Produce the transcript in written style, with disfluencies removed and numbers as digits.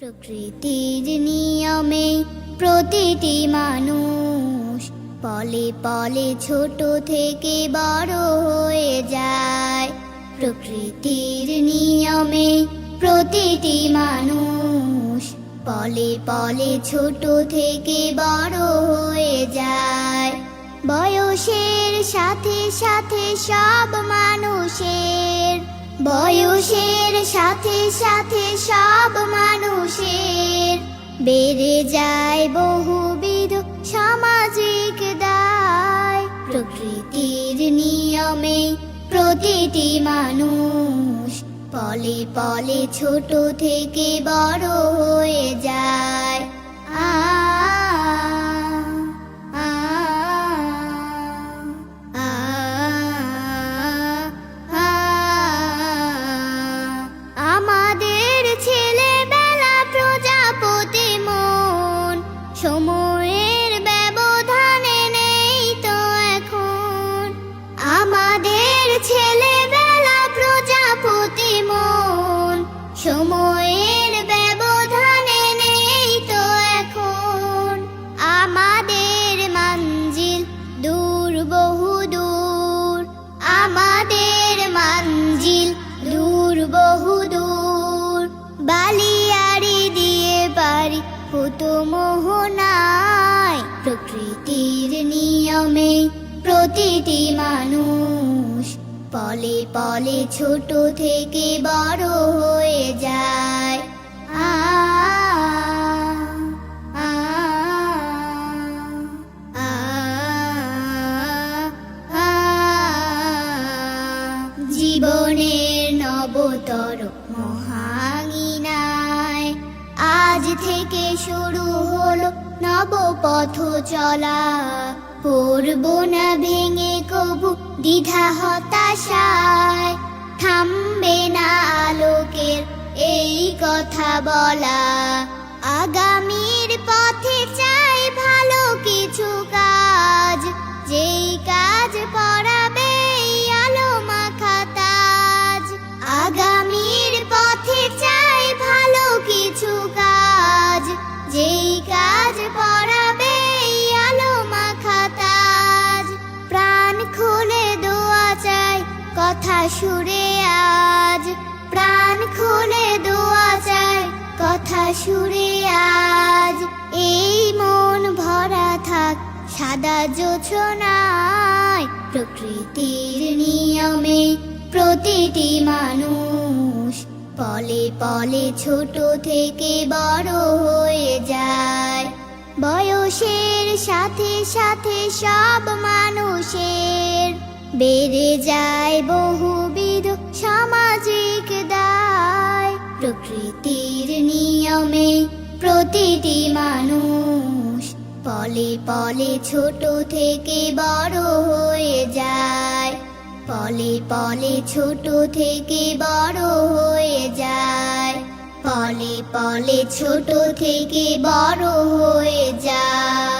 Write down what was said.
প্রকৃতির নিয়মে প্রতিটি মানুষ পলে পলে ছোট থেকে বড় হয়ে যায়। প্রকৃতির নিয়মে প্রতিটি মানুষ পলে পলে ছোট থেকে বড় হয়ে যায়। বয়সের সাথে সাথে সব মানুষের সব মানুষের বেড়ে যায় বহুবিধ সামাজিক দায়। প্রকৃতির নিয়মে প্রতিটি মানুষ পলে পলে ছোট থেকে বড় হয়ে যায়। আমাদের ছেলেবেলা প্রজাপতি মন, সময়ের ব্যবধানে নেই তো এখন। আমাদের ছেলেবেলা প্রজাপতি মন, সময়ের ব্যবধানে নেই তো এখন। আমাদের মঞ্জিল দূর বহু দূর, আমাদের মঞ্জিল দূর বহু দূর। বালিয়াড়ি দিয়ে বাড়ি হতো মোহনায়। প্রকৃতির নিয়মে প্রতিটি মানুষ পলে পলে ছোট থেকে বড় হয়ে যায়। জীবনের নবতর মহাঙিনায় আজ থেকে শুরু হলো নবপথ চলা। পড়ব না ভেঙে কবু দ্বিধা হতাশায়, থামবে না আলোকের এই কথা বলা। আগামীর পথে চাই ভালো কিছু কাজ, যেই কাজ পড়াবে আলো মাখা তাজ। আগামীর পথে চাই ভালো কিছু কাজ, যেই কাজ পড়াবে আলো মাখা তাজ। প্রাণ খুলে দোয়া চাই কথা সুরে আজ, প্রাণ খুলে দোয়া চাই কথা সুরে আজ। এই মন ভরা থাক সাদা জোছনায়। প্রকৃতির নিয়মে প্রতিটি মানুষ পলে পলে ছোট থেকে বড় হয়ে যায়। বয়সের সাথে সাথে সব মানুষের বেড়ে যায় বহুবিধ সামাজিক দায়। প্রকৃতির নিয়মে প্রতিটি মানুষ পলে পলে ছোট থেকে বড় হয়ে যায়। পলে পলে ছোট থেকে বড় হয়ে যায়। পলে পলে ছোট থেকে বড় হয়ে যায়।